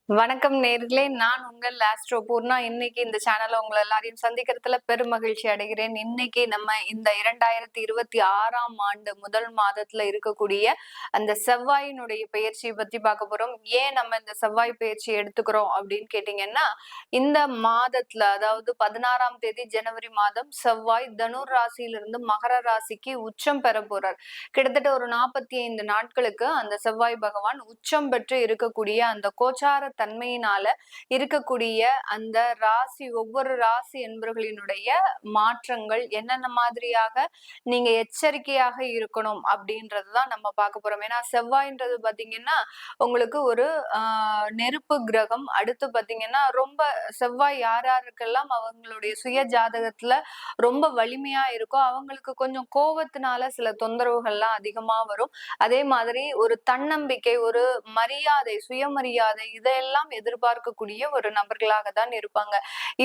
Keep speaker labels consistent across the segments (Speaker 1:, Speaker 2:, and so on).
Speaker 1: வணக்கம் நேர்களே, நான் உங்கள் ஆஸ்ட்ரோ பூர்ணா. இன்னைக்கு இந்த சேனல்ல உங்களை எல்லாரையும் சந்திக்கிறதுல பெரும் மகிழ்ச்சி அடைகிறேன். இன்னைக்கு நம்ம இந்த 2026ஆம் ஆண்டு முதல் மாதத்துல இருக்கக்கூடிய அந்த செவ்வாயினுடைய பெயர்ச்சியை பத்தி பார்க்க போறோம். ஏன் நம்ம இந்த செவ்வாய் பெயர்ச்சி எடுத்துக்கிறோம் அப்படின்னு கேட்டீங்கன்னா, இந்த மாதத்துல அதாவது 16ஆம் தேதி ஜனவரி மாதம் செவ்வாய் தனுர் ராசியிலிருந்து மகர ராசிக்கு உச்சம் பெற போறார். கிட்டத்தட்ட ஒரு 45 நாட்களுக்கு அந்த செவ்வாய் பகவான் உச்சம் பெற்று இருக்கக்கூடிய அந்த கோச்சார தன்மையினால இருக்கக்கூடிய அந்த ராசி, ஒவ்வொரு ராசி என்பவர்களினுடைய மாற்றங்கள் என்னென்ன மாதிரியாக நீங்க எச்சரிக்கையாக இருக்கணும் அப்படின்றதுதான் நம்ம பார்க்க போறோம். ஏன்னா செவ்வாய்ன்றது பாத்தீங்கன்னா உங்களுக்கு ஒரு நெருப்பு கிரகம். அடுத்து பாத்தீங்கன்னா ரொம்ப செவ்வாய் யார் யாருக்கெல்லாம் அவங்களுடைய சுய ஜாதகத்துல ரொம்ப வலிமையா இருக்கோ அவங்களுக்கு கொஞ்சம் கோவத்தினால சில தொந்தரவுகள்லாம் அதிகமா வரும். அதே மாதிரி ஒரு தன்னம்பிக்கை, ஒரு மரியாதை, சுயமரியாதை இதெல்லாம் எதிர்பார்க்கக்கூடிய ஒரு நபர்களாக தான் இருப்பாங்க.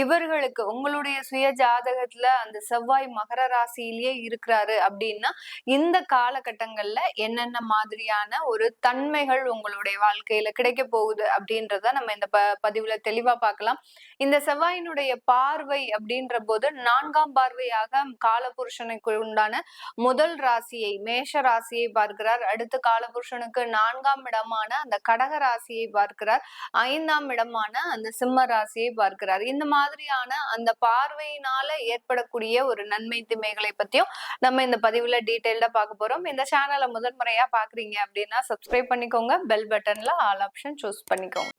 Speaker 1: இவர்களுக்கு உங்களுடைய சுய ஜாதகத்துல அந்த செவ்வாய் மகர ராசியிலேயே இருக்கிறாரு அப்படின்னா இந்த காலகட்டங்கள்ல என்னென்ன மாதிரியான ஒரு தன்மைகள் உங்களுடைய வாழ்க்கையில கிடைக்க போகுது அப்படின்றத நம்ம இந்த பதிவுல தெளிவா பார்க்கலாம். இந்த செவ்வாயினுடைய பார்வை அப்படின்ற போது 4ஆம் பார்வையாக காலபுருஷனுக்கு உண்டான முதல் ராசியை மேஷ ராசியை பார்க்கிறார். அடுத்து காலபுருஷனுக்கு 4ஆம் இடமான அந்த கடக ராசியை பார்க்கிறார். 5ஆம் இடமான அந்த சிம்ம ராசியை பார்க்கிறார். இந்த மாதிரியான அந்த பார்வையினால ஏற்படக்கூடிய ஒரு நன்மை தீமைகளை பத்தியும் நம்ம இந்த பதிவுல டீடைல்டா பார்க்க போறோம். இந்த சேனலை முதன்முறையா பாக்குறீங்க அப்படின்னா சப்ஸ்கிரைப் பண்ணிக்கோங்க. பெல் பட்டன்ல ஆல் ஆப்ஷன் சூஸ் பண்ணிக்கோங்க.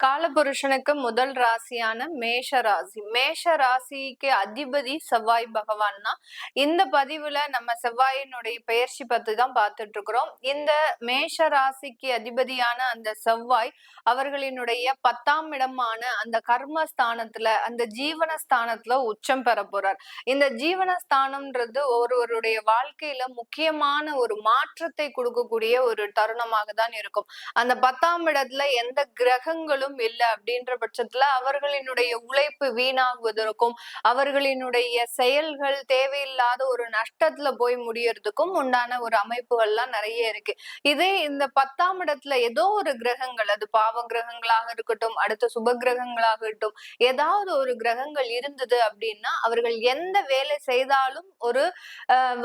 Speaker 1: காலபுருஷனுக்கு முதல் ராசியான மேஷ ராசி. மேஷ ராசிக்கு அதிபதி செவ்வாய் பகவான் தான். இந்த பதிவுல நம்ம செவ்வாயினுடைய பெயர்ச்சி பத்தி தான் பார்த்துட்டு இருக்கிறோம். இந்த மேஷ ராசிக்கு அதிபதியான அந்த செவ்வாய் அவர்களினுடைய 10ஆம் இடமான அந்த கர்மஸ்தானத்துல, அந்த ஜீவனஸ்தானத்துல உச்சம் பெற போறார். இந்த ஜீவனஸ்தானம்ன்றது ஒருவருடைய வாழ்க்கையில முக்கியமான ஒரு மாற்றத்தை கொடுக்கக்கூடிய ஒரு தருணமாக தான் இருக்கும். அந்த 10ஆம் இடத்துல எந்த கிரகங்களும் இல்லை அப்படின்ற பட்சத்துல அவர்களினுடைய உழைப்பு வீணாகுவதற்கும் அவர்களினுடைய செயல்கள் தேவையில்லாத ஒரு நஷ்டத்துல போய் முடியறதுக்கும் உண்டான ஒரு அமைப்புகள்லாம் நிறைய இருக்கு. இதே இந்த 10ஆம் இடத்துல ஏதோ ஒரு கிரகங்கள், அது பாவ கிரகங்களாக இருக்கட்டும், அடுத்த சுப கிரகங்களாக இருக்கட்டும், ஏதாவது ஒரு கிரகங்கள் இருந்தது அப்படின்னா அவர்கள் எந்த வேலை செய்தாலும் ஒரு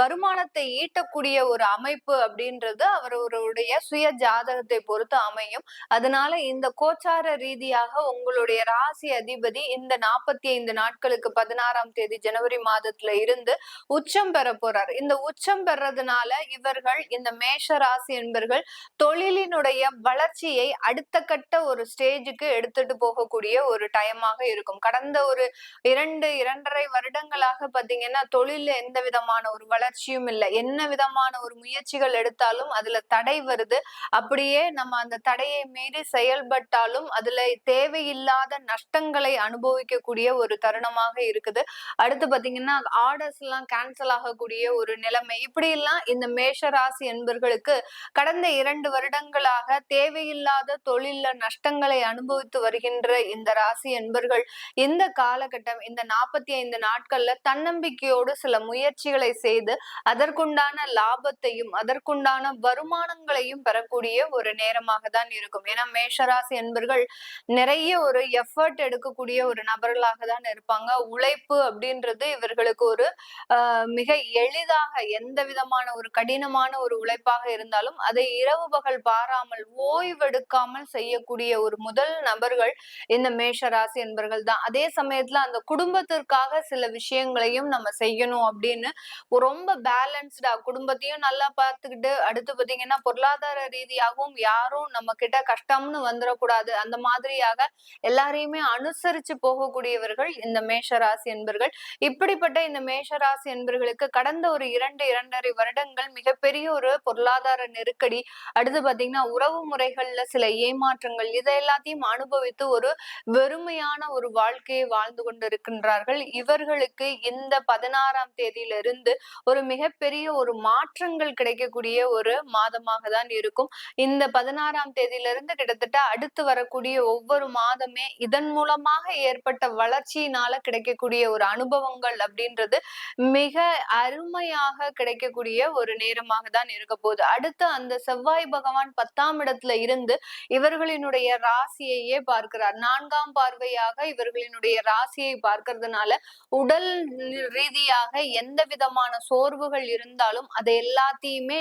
Speaker 1: வருமானத்தை ஈட்டக்கூடிய ஒரு அமைப்பு அப்படின்றது அவர்களுடைய சுய ஜாதகத்தை பொறுத்து அமையும். அதனால இந்த கோச்சார ரீதியாக உங்களுடைய ராசி அதிபதி இந்த 45 நாட்களுக்கு 16ஆம் தேதி ஜனவரி மாதத்துல இருந்து உச்சம் பெற போறார். இந்த உச்சம் பெறதுனால இவர்கள் இந்த மேஷ ராசி என்பவர்கள் தொழிலினுடைய வளர்ச்சியை அடுத்த கட்ட ஒரு ஸ்டேஜுக்கு எடுத்துட்டு போகக்கூடிய ஒரு டைமாக இருக்கும். கடந்த ஒரு 2-2.5 வருடங்களாக பாத்தீங்கன்னா தொழில எந்த விதமான ஒரு வளர்ச்சியும் இல்லை. என்ன விதமான ஒரு முயற்சிகள் எடுத்தாலும் அதுல தடை வருது. அப்படியே நம்ம அந்த தடையை மீறி செயல்பட்டாலும் அதுல தேவையில்லாத நஷ்டங்களை அனுபவிக்கக்கூடிய ஒரு தருணமாக இருக்குது. அடுத்து பாத்தீங்கன்னா ஆர்டர்ஸ் எல்லாம் கேன்சல் ஆகக்கூடிய ஒரு நிலைமை. இப்படி எல்லாம் இந்த மேஷ ராசி என்பவர்களுக்கு கடந்த 2 வருடங்களாக தேவையில்லாத தொழில நஷ்டங்களை அனுபவித்து வருகின்ற இந்த ராசி என்பவர்கள் இந்த காலகட்டம், இந்த 45 நாட்கள்ல தன்னம்பிக்கையோடு சில முயற்சிகளை செய்து அதற்குண்டான லாபத்தையும் அதற்குண்டான வருமானங்களையும் பெறக்கூடிய ஒரு நேரமாக தான் இருக்கும். ஏன்னா மேஷராசி என்பவர்கள் நிறைய ஒரு எஃபர்ட் எடுக்கக்கூடிய ஒரு நபர்களாக தான் இருப்பாங்க. உழைப்பு அப்படின்றது இவர்களுக்கு ஒரு மிக எளிதாக, எந்த விதமான ஒரு கடினமான ஒரு உழைப்பாக இருந்தாலும் அதை இரவு பகல் பாராமல் ஓய்வெடுக்காமல் செய்யக்கூடிய ஒரு முதல் நபர்கள் இந்த மேஷ ராசி என்பவர்கள் தான். அதே சமயத்துல அந்த குடும்பத்திற்காக சில விஷயங்களையும் நம்ம செய்யணும் அப்படின்னு ரொம்ப பேலன்ஸ்டா குடும்பத்தையும் நல்லா பார்த்துக்கிட்டு, அடுத்து பாத்தீங்கன்னா பொருளாதார ரீதியாகவும் யாரும் நம்ம கிட்ட கஷ்டம்னு வந்துடக்கூடாது, அந்த மாதிரியாக எல்லாரையுமே அனுசரிச்சு போகக்கூடியவர்கள் இந்த மேஷ ராசி என்பவர்கள். இப்படிப்பட்ட இந்த மேஷ ராசி என்பவர்களுக்கு கடந்த ஒரு 2-2.5 வருடங்கள் மிகப்பெரிய ஒரு பொருளாதார நெருக்கடி, அடுத்து பாத்தீங்கன்னா உறவு முறைகள்ல சில ஏமாற்றங்கள், இதை எல்லாத்தையும் அனுபவித்து ஒரு வெறுமையான ஒரு வாழ்க்கையை வாழ்ந்து கொண்டிருக்கின்றார்கள். இவர்களுக்கு இந்த 16ஆம் தேதியிலிருந்து ஒரு மிகப்பெரிய ஒரு மாற்றங்கள் கிடைக்கக்கூடிய ஒரு மாதமாக தான் இருக்கும். இந்த 16ஆம் தேதியிலிருந்து கிட்டத்தட்ட அடுத்து வரக்கூடிய வரக்கூடிய ஒவ்வொரு மாதமே இதன் மூலமாக ஏற்பட்ட வளர்ச்சியினால கிடைக்கக்கூடிய ஒரு அனுபவங்கள் அப்படின்றது மிக அருமையாக கிடைக்கக்கூடிய ஒரு நேரமாக தான் இருக்க போகுது. அடுத்து அந்த செவ்வாய் பகவான் 10ஆம் இடத்துல இருந்து இவர்களினுடைய ராசியையே பார்க்கிறார். 4ஆம் பார்வையாக இவர்களினுடைய ராசியை பார்க்கறதுனால உடல் ரீதியாக எந்த விதமான சோர்வுகள் இருந்தாலும் அதை எல்லாத்தையுமே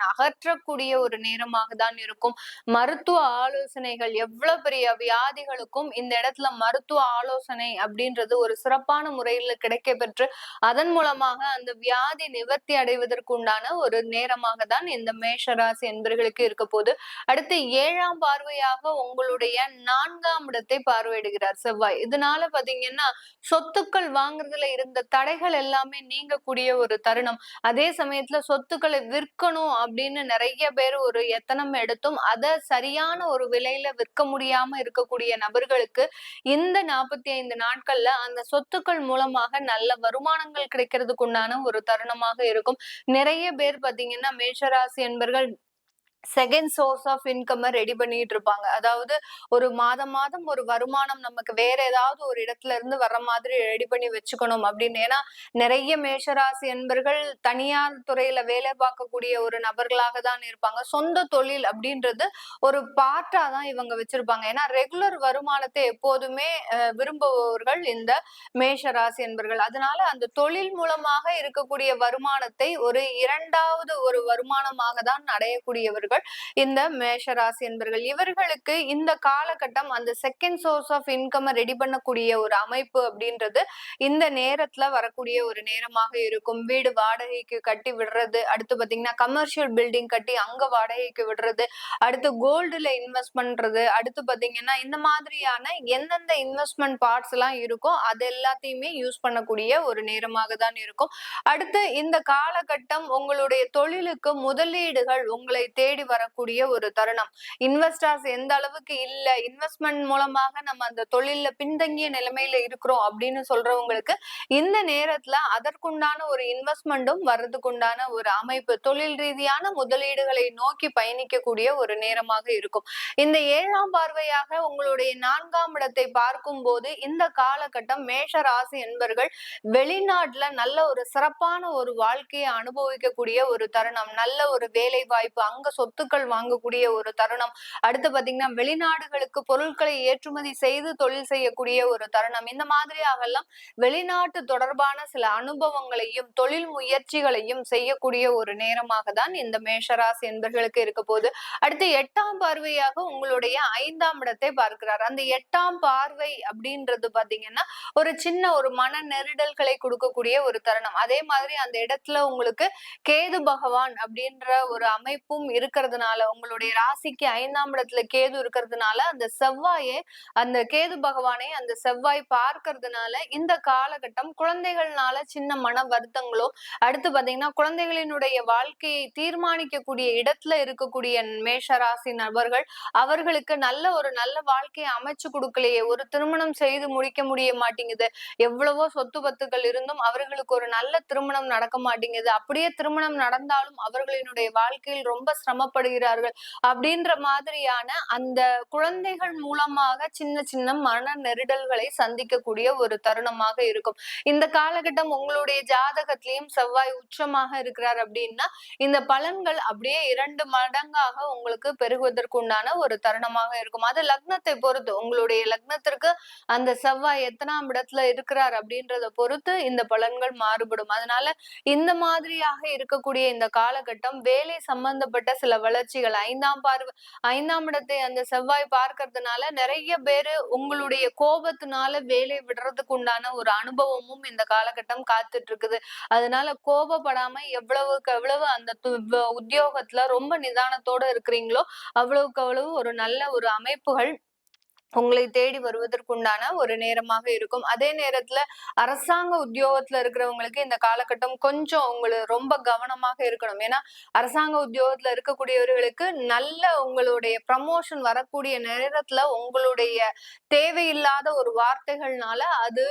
Speaker 1: அகற்றக்கூடிய ஒரு நேரமாக தான் இருக்கும். மருத்துவ ஆலோசனைகள் எவ்வளவு பெரிய வியாதிகளுக்கும் இந்த இடத்துல மருத்துவ ஆலோசனை அப்படின்றது ஒரு சிறப்பான முறையில கிடைக்க பெற்று அதன் மூலமாக அந்த வியாதி நிவர்த்தி அடைவதற்கு உண்டான ஒரு நேரமாக தான் இந்த மேஷராசி என்பர்களுக்கு இருக்க போது. அடுத்து 7ஆம் பார்வையாக உங்களுடைய 4ஆம் இடத்தை பார்வையிடுகிறார் செவ்வாய். இதனால பாத்தீங்கன்னா சொத்துக்கள் வாங்குறதுல இருந்த தடைகள் எல்லாமே நீங்கக்கூடிய ஒரு தருணம். அதே சமயத்துல சொத்துக்களை விற்கணும் அப்படின்னு நிறைய பேர் ஒரு எத்தனம் எடுத்தும் அதை சரியான ஒரு விலையில விற்க முடியாம இருக்கக்கூடிய நபர்களுக்கு இந்த 45 நாட்கள்ல அந்த சொத்துக்கள் மூலமாக நல்ல வருமானங்கள் கிடைக்கிறதுக்கு உண்டான ஒரு தருணமாக இருக்கும். நிறைய பேர் பாத்தீங்கன்னா மேஷராசி என்பர்கள் second source of income ready பண்ணிட்டு இருப்பாங்க. அதாவது ஒரு மாதம் மாதம் ஒரு வருமானம் நமக்கு வேற ஏதாவது ஒரு இடத்துல இருந்து வர்ற மாதிரி ரெடி பண்ணி வச்சுக்கணும் அப்படின்னு. ஏன்னா நிறைய மேஷராசி என்பர்கள் தனியார் துறையில வேலை பார்க்கக்கூடிய ஒரு நபர்களாக தான் இருப்பாங்க. சொந்த தொழில் அப்படின்றது ஒரு பார்ட்டா தான் இவங்க வச்சிருப்பாங்க. ஏன்னா ரெகுலர் வருமானத்தை எப்போதுமே விரும்புபவர்கள் இந்த மேஷராசி என்பர்கள். அதனால அந்த தொழில் மூலமாக இருக்கக்கூடிய வருமானத்தை ஒரு இரண்டாவது ஒரு வருமானமாக தான் அடையக்கூடியவர்கள் இந்த மேஷராசி என்பர்கள். இவர்களுக்கு இந்த காலகட்டம் அந்த second source of income ready பண்ணக்கூடிய ஒரு அமைப்பு அப்படின்றது இந்த நேரத்துல வரக்கூடிய ஒரு நேரமாக இருக்கும். வீடு வாடகைக்கு கட்டி விடுறது, அடுத்து பாத்தீங்கன்னா கமர்ஷியல் பில்டிங் கட்டி அங்க வாடகைக்கு விடுறது, அடுத்து கோல்டுல இன்வெஸ்ட் பண்றது, அடுத்து பாத்தீங்கன்னா இந்த மாதிரியான எந்தெந்த இன்வெஸ்ட்மெண்ட் பார்ட்ஸ் எல்லாம் இருக்கோ அது எல்லாத்தையுமே யூஸ் பண்ணக்கூடிய ஒரு நேரமாக தான் இருக்கும். அடுத்து இந்த காலகட்டம் உங்களுடைய தொழிலுக்கு முதலீடுகள் உங்களை தேடி வரக்கூடிய ஒரு தருணம். இன்வெஸ்டர்ஸ் எந்த அளவுக்கு இல்ல, இன்வெஸ்ட்மெண்ட் மூலமாக நம்ம அந்த தொழில்ல பின்தங்கிய நிலைமையில இருக்கிறோம் அப்படின்னு சொல்றவங்களுக்கு இந்த நேரத்துல அதற்குண்டான ஒரு இன்வெஸ்ட்மெண்ட்டும் வர்றதுக்குண்டான ஒரு அமைப்பு, தொழில் ரீதியான முதலீடுகளை நோக்கி பயணிக்கக்கூடிய ஒரு நேரமாக இருக்கும். இந்த 7ஆம் பார்வையாக உங்களுடைய 4ஆம் இடத்தை பார்க்கும் போது இந்த காலகட்டம் மேஷ ராசி என்பர்கள் வெளிநாட்டுல நல்ல ஒரு சிறப்பான ஒரு வாழ்க்கையை அனுபவிக்கக்கூடிய ஒரு தருணம், நல்ல ஒரு வேலை வாய்ப்பு, அங்க சொத்துக்கள் வாங்கக்கூடிய ஒரு தருணம், அடுத்து பாத்தீங்கன்னா வெளிநாடுகளுக்கு பொருட்களை ஏற்றுமதி செய்து தொழில் செய்யக்கூடிய ஒரு தருணம். இந்த மாதிரியாக எல்லாம் வெளிநாட்டு தொடர்பான சில அனுபவங்களையும் தொழில் முயற்சிகளையும் செய்யக்கூடிய ஒரு நேரமாக தான் இந்த மேஷராசி என்பர்களுக்கு இருக்க போது. அடுத்து 8ஆம் பார்வையாக உங்களுடைய 5ஆம் இடத்தை பார்க்கிறார். அந்த 8ஆம் பார்வை அப்படின்றது பாத்தீங்கன்னா ஒரு சின்ன ஒரு மன நெருடல்களை கொடுக்கக்கூடிய ஒரு தருணம். அதே மாதிரி அந்த இடத்துல உங்களுக்கு கேது பகவான் அப்படின்ற ஒரு அமைப்பும் இருக்கிறதுனால, உங்களுடைய ராசிக்கு 5ஆம் இடத்துல கேது இருக்கிறதுனால அந்த செவ்வாயை அந்த கேது பகவானை அந்த செவ்வாய் பார்க்கறதுனால இந்த காலகட்டம் குழந்தைகள்னால சின்ன மன வருத்தங்களோ, அடுத்து பாத்தீங்கன்னா குழந்தைகளினுடைய வாழ்க்கையை தீர்மானிக்கக்கூடிய இடத்துல இருக்கக்கூடிய மேஷராசி நபர்கள் அவர்களுக்கு நல்ல வாழ்க்கையை அமைச்சு கொடுக்கலையே, ஒரு திருமணம் செய்து முடிக்க முடிய மாட்டேங்குது, எவ்வளவோ சொத்து பத்துக்கள் இருந்தும் அவர்களுக்கு ஒரு நல்ல திருமணம் நடக்க மாட்டேங்குது, அப்படியே திருமணம் நடந்தாலும் அவர்களினுடைய வாழ்க்கையில் ரொம்ப சிரமப்படுகிறார்கள் அப்படின்ற மாதிரியான அந்த குழந்தைகள் மூலமாக சின்ன சின்ன மன நெருடல்களை சந்திக்கக்கூடிய ஒரு தருணமாக இருக்கும். இந்த காலகட்டம் உங்களுடைய ஜாதகத்திலையும் செவ்வாய் உச்சமாக இருக்கிறார் அப்படின்னா இந்த பலன்கள் அப்படியே 2 மடங்காக உங்களுக்கு பெருகுவதற்கு உண்டான ஒரு தருணமாக இருக்கும். அது லக்னத்தை பொறுத்து, உங்களுடைய லக்னத்திற்கு அந்த செவ்வாய் எத்தனாம் இடத்துல இருக்கிறார் அப்படின்றத பொறுத்து இந்த பலன்கள் மாறுபடும். அதனால இந்த மாதிரியாக இருக்கக்கூடிய இந்த காலகட்டம் வேலை சம்பந்தப்பட்ட சில வளர்ச்சிகள் 5ஆம் இடத்தை அந்த செவ்வாய் பார்க்கறதுனால நிறைய பேரு உங்களுடைய கோபத்தினால வேலை விடுறதுக்கு உண்டான ஒரு அனுபவமும் இந்த காலகட்டம் காத்துட்டு இருக்குது. அதனால கோபப்படாம எவ்வளவுக்கு எவ்வளவு அந்த உத்தியோகத்துல ரொம்ப நிதானத்தோட இருக்கிறீங்களோ அவ்வளவுக்கு அவ்வளவு ஒரு நல்ல ஒரு அமைப்புகள் உங்களை தேடி வருவதற்குண்டான ஒரு நேரமாக இருக்கும். அதே நேரத்துல அரசாங்க உத்தியோகத்துல இருக்கிறவங்களுக்கு இந்த காலகட்டம் கொஞ்சம் ரொம்ப கவனமாக இருக்கணும். ஏன்னா அரசாங்க உத்தியோகத்துல இருக்கக்கூடியவர்களுக்கு நல்ல உங்களுடைய ப்ரமோஷன் வரக்கூடிய நேரத்துல உங்களுடைய தேவையில்லாத ஒரு வார்த்தைகள்னால அது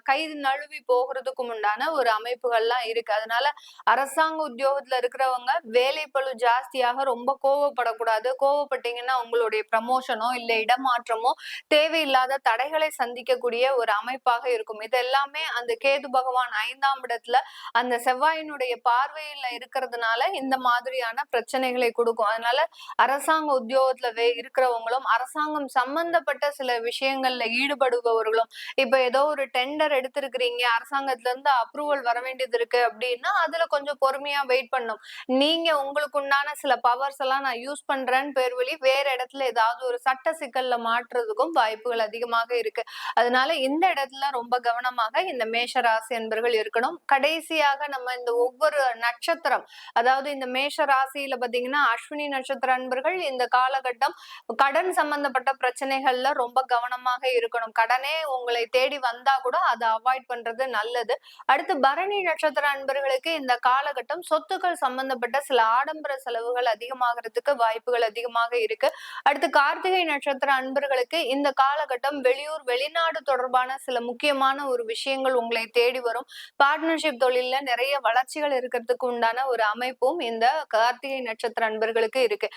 Speaker 1: கை நழுவி போகிறதுக்கும் உண்டான ஒரு அமைப்புகள்லாம் இருக்கு. அதனால அரசாங்க உத்தியோகத்துல இருக்கிறவங்க வேலைப்பளு ஜாஸ்தியாக ரொம்ப கோவப்படக்கூடாது. கோவப்பட்டீங்கன்னா உங்களுடைய ப்ரமோஷனோ இல்ல இடமாற்றமோ தேவையில்லாத தடைகளை சந்திக்கக்கூடிய ஒரு அமைப்பாக இருக்கும். இது எல்லாமே அந்த கேது பகவான் 5ஆம் இடத்துல அந்த செவ்வாயினுடைய பார்வையில இருக்கிறதுனால இந்த மாதிரியான பிரச்சனைகளை கொடுக்கும். அதனால அரசாங்க உத்தியோகத்துல இருக்கிறவங்களும் அரசாங்கம் சம்பந்தப்பட்ட சில விஷயங்கள்ல ஈடுபடுபவர்களும் இப்ப ஏதோ ஒரு டெண்டர் எடுத்திருக்கிறீங்க, அரசாங்கத்துல இருந்து அப்ரூவல் வர வேண்டியது இருக்கு அப்படின்னா அதுல கொஞ்சம் பொறுமையா வெயிட் பண்ணும். நீங்க உங்களுக்கு உண்டான சில பவர்ஸ் எல்லாம் நான் யூஸ் பண்றேன்னு பேர் வழி வேற இடத்துல ஏதாவது ஒரு சட்ட சிக்கல்ல மாற்றுறதுக்கும் வாய்ப்புகள் அதிகமாக இருக்கு. அதனால இந்த இடத்துல ரொம்ப கவனமாக இந்த மேஷ ராசி அன்பர்கள் இருக்கணும். கடைசியாக நம்ம இந்த ஒவ்வொரு நட்சத்திரம், அதாவது இந்த மேஷ ராசியில பாத்தீங்கன்னா அஸ்வினி நட்சத்திர அன்பர்கள் இந்த காலகட்டம் கடன் சம்பந்தப்பட்ட பிரச்சனைகள்ல ரொம்ப கவனமாக இருக்கணும். கடனே உங்களை தேடி வந்தா கூட அதை அவாய்ட் பண்றது நல்லது. அடுத்து பரணி நட்சத்திர அன்பர்களுக்கு இந்த காலகட்டம் சொத்துக்கள் சம்பந்தப்பட்ட சில ஆடம்பர செலவுகள் அதிகமாகிறதுக்கு வாய்ப்புகள் அதிகமாக இருக்கு. அடுத்து கார்த்திகை நட்சத்திர அன்பர்களுக்கு இந்த காலகட்டம் வெளியூர் வெளிநாடு தொடர்பான சில முக்கியமான ஒரு விஷயங்கள் உங்களை தேடி வரும். பார்ட்னர்ஷிப் தொழில நிறைய வளர்ச்சிகள் இருக்கிறதுக்கு உண்டான ஒரு அமைப்பும் இந்த கார்த்திகை நட்சத்திர அன்பர்களுக்கு இருக்கு.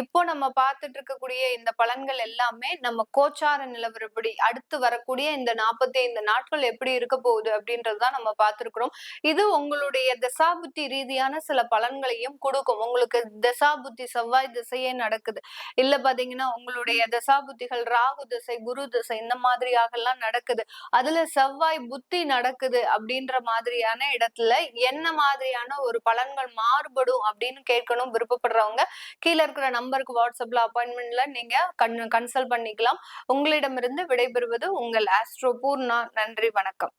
Speaker 1: இப்போ நம்ம பார்த்துட்டு இருக்கக்கூடிய இந்த பலன்கள் எல்லாமே நம்ம கோச்சார நிலவரப்படி அடுத்து வரக்கூடிய இந்த 45 நாட்கள் எப்படி இருக்க போகுது அப்படின்றதுதான் நம்ம பார்த்திருக்கிறோம். இது உங்களுடைய தசாபுத்தி ரீதியான சில பலன்களையும் கொடுக்கும். உங்களுக்கு தசாபுத்தி செவ்வாய் திசையே நடக்குது, இல்ல பாத்தீங்கன்னா உங்களுடைய தசாபுத்திகள் ராகு திசை குரு திசை இந்த மாதிரியாக எல்லாம் நடக்குது, அதுல செவ்வாய் புத்தி நடக்குது அப்படின்ற மாதிரியான இடத்துல என்ன மாதிரியான ஒரு பலன்கள் மாறுபடும் அப்படின்னு கேட்கணும் விருப்பப்படுறவங்க கீழே இருக்கிற நம்பருக்கு வாட்ஸ்அப்ல அப்பாயின்மெண்ட்ல நீங்க கன்சல்ட் பண்ணிக்கலாம். உங்களிடமிருந்து விடைபெறுவது உங்கள் ஆஸ்ட்ரோ பூர்ணா. நன்றி, வணக்கம்.